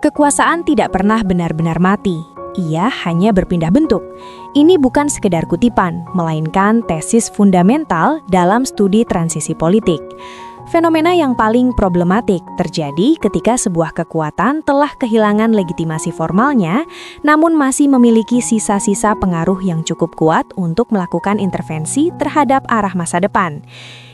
Kekuasaan tidak pernah benar-benar mati. Ia hanya berpindah bentuk. Ini bukan sekedar kutipan, melainkan tesis fundamental dalam studi transisi politik. Fenomena yang paling problematik terjadi ketika sebuah kekuatan telah kehilangan legitimasi formalnya, namun masih memiliki sisa-sisa pengaruh yang cukup kuat untuk melakukan intervensi terhadap arah masa depan.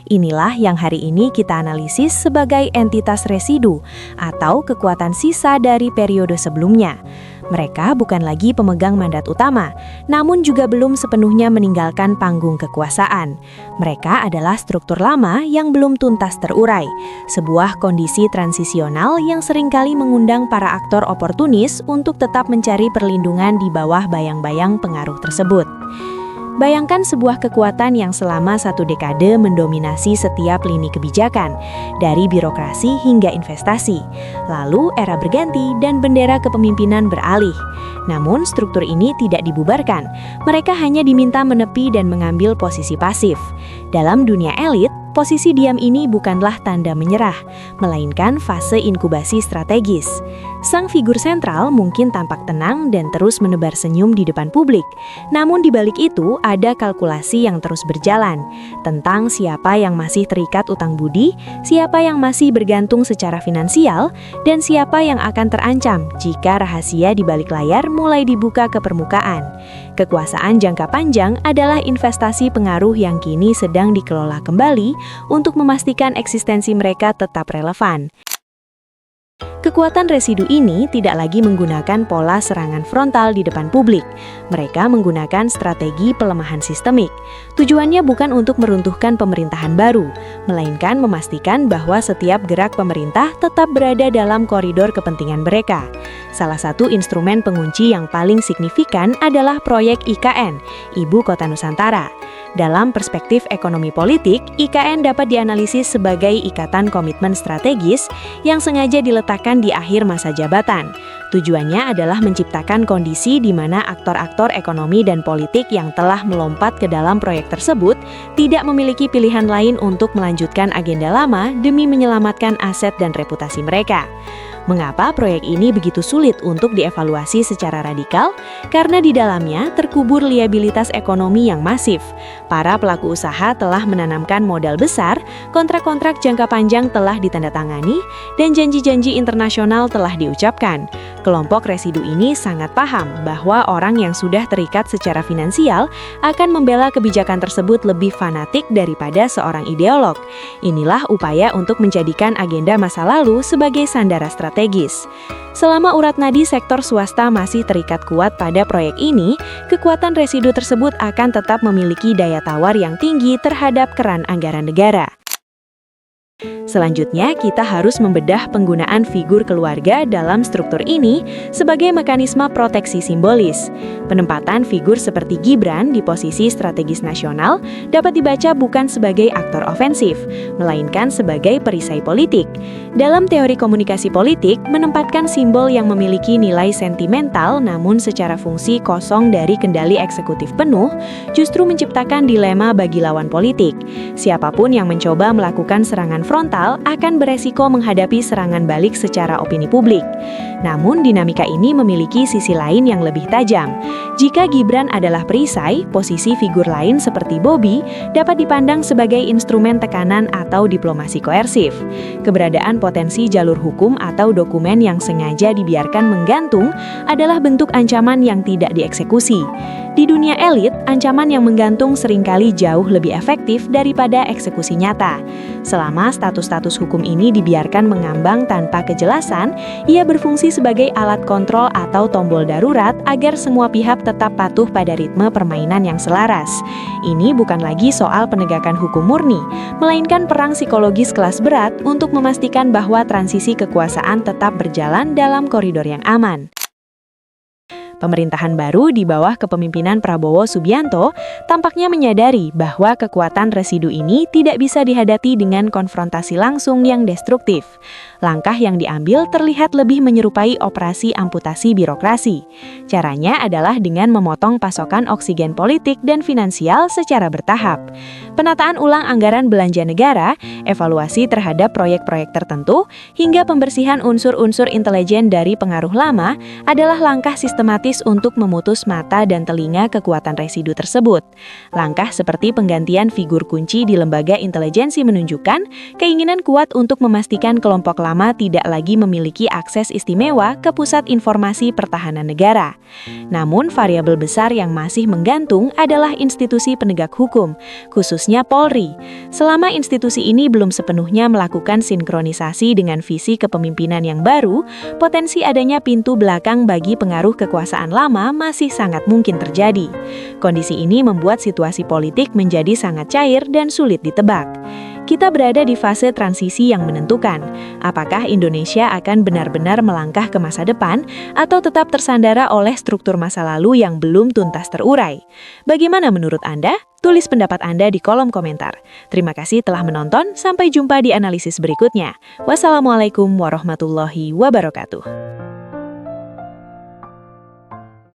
Inilah yang hari ini kita analisis sebagai entitas residu atau kekuatan sisa dari periode sebelumnya. Mereka bukan lagi pemegang mandat utama, namun juga belum sepenuhnya meninggalkan panggung kekuasaan. Mereka adalah struktur lama yang belum tuntas terurai, sebuah kondisi transisional yang seringkali mengundang para aktor oportunis untuk tetap mencari perlindungan di bawah bayang-bayang pengaruh tersebut. Bayangkan sebuah kekuatan yang selama 1 dekade mendominasi setiap lini kebijakan, dari birokrasi hingga investasi. Lalu era berganti dan bendera kepemimpinan beralih. Namun struktur ini tidak dibubarkan, mereka hanya diminta menepi dan mengambil posisi pasif. Dalam dunia elit, posisi diam ini bukanlah tanda menyerah, melainkan fase inkubasi strategis. Sang figur sentral mungkin tampak tenang dan terus menebar senyum di depan publik. Namun di balik itu ada kalkulasi yang terus berjalan tentang siapa yang masih terikat utang budi, siapa yang masih bergantung secara finansial, dan siapa yang akan terancam jika rahasia di balik layar mulai dibuka ke permukaan. Kekuasaan jangka panjang adalah investasi pengaruh yang kini sedang dikelola kembali untuk memastikan eksistensi mereka tetap relevan. Kekuatan residu ini tidak lagi menggunakan pola serangan frontal di depan publik. Mereka menggunakan strategi pelemahan sistemik. Tujuannya bukan untuk meruntuhkan pemerintahan baru, melainkan memastikan bahwa setiap gerak pemerintah tetap berada dalam koridor kepentingan mereka. Salah satu instrumen pengunci yang paling signifikan adalah proyek IKN, Ibu Kota Nusantara. Dalam perspektif ekonomi politik, IKN dapat dianalisis sebagai ikatan komitmen strategis yang sengaja diletakkan di akhir masa jabatan. Tujuannya adalah menciptakan kondisi di mana aktor-aktor ekonomi dan politik yang telah melompat ke dalam proyek tersebut tidak memiliki pilihan lain untuk melanjutkan agenda lama demi menyelamatkan aset dan reputasi mereka. Mengapa proyek ini begitu sulit untuk dievaluasi secara radikal? Karena di dalamnya terkubur liabilitas ekonomi yang masif. Para pelaku usaha telah menanamkan modal besar, kontrak-kontrak jangka panjang telah ditandatangani, dan janji-janji internasional telah diucapkan. Kelompok residu ini sangat paham bahwa orang yang sudah terikat secara finansial akan membela kebijakan tersebut lebih fanatik daripada seorang ideolog. Inilah upaya untuk menjadikan agenda masa lalu sebagai sandera strategis. Selama urat nadi sektor swasta masih terikat kuat pada proyek ini, kekuatan residu tersebut akan tetap memiliki daya tawar yang tinggi terhadap keran anggaran negara. Selanjutnya, kita harus membedah penggunaan figur keluarga dalam struktur ini sebagai mekanisme proteksi simbolis. Penempatan figur seperti Gibran di posisi strategis nasional dapat dibaca bukan sebagai aktor ofensif, melainkan sebagai perisai politik. Dalam teori komunikasi politik, menempatkan simbol yang memiliki nilai sentimental namun secara fungsi kosong dari kendali eksekutif penuh, justru menciptakan dilema bagi lawan politik. Siapapun yang mencoba melakukan serangan frontal akan beresiko menghadapi serangan balik secara opini publik. Namun dinamika ini memiliki sisi lain yang lebih tajam. Jika Gibran adalah perisai, posisi figur lain seperti Bobi dapat dipandang sebagai instrumen tekanan atau diplomasi koersif. Keberadaan potensi jalur hukum atau dokumen yang sengaja dibiarkan menggantung adalah bentuk ancaman yang tidak dieksekusi. Di dunia elit, ancaman yang menggantung seringkali jauh lebih efektif daripada eksekusi nyata. Selama status-status hukum ini dibiarkan mengambang tanpa kejelasan, ia berfungsi sebagai alat kontrol atau tombol darurat agar semua pihak tetap patuh pada ritme permainan yang selaras. Ini bukan lagi soal penegakan hukum murni, melainkan perang psikologis kelas berat untuk memastikan bahwa transisi kekuasaan tetap berjalan dalam koridor yang aman. Pemerintahan baru di bawah kepemimpinan Prabowo Subianto tampaknya menyadari bahwa kekuatan residu ini tidak bisa dihadapi dengan konfrontasi langsung yang destruktif. Langkah yang diambil terlihat lebih menyerupai operasi amputasi birokrasi. Caranya adalah dengan memotong pasokan oksigen politik dan finansial secara bertahap. Penataan ulang anggaran belanja negara, evaluasi terhadap proyek-proyek tertentu, hingga pembersihan unsur-unsur intelijen dari pengaruh lama adalah langkah sistematis untuk memutus mata dan telinga kekuatan residu tersebut. Langkah seperti penggantian figur kunci di lembaga intelijensi menunjukkan keinginan kuat untuk memastikan kelompok lama tidak lagi memiliki akses istimewa ke pusat informasi pertahanan negara. Namun, variabel besar yang masih menggantung adalah institusi penegak hukum, khususnya Polri. Selama institusi ini belum sepenuhnya melakukan sinkronisasi dengan visi kepemimpinan yang baru, potensi adanya pintu belakang bagi pengaruh kekuasaan lama masih sangat mungkin terjadi. Kondisi ini membuat situasi politik menjadi sangat cair dan sulit ditebak. Kita berada di fase transisi yang menentukan. Apakah Indonesia akan benar-benar melangkah ke masa depan atau tetap tersandara oleh struktur masa lalu yang belum tuntas terurai? Bagaimana menurut Anda? Tulis pendapat Anda di kolom komentar. Terima kasih telah menonton, sampai jumpa di analisis berikutnya. Wassalamualaikum warahmatullahi wabarakatuh.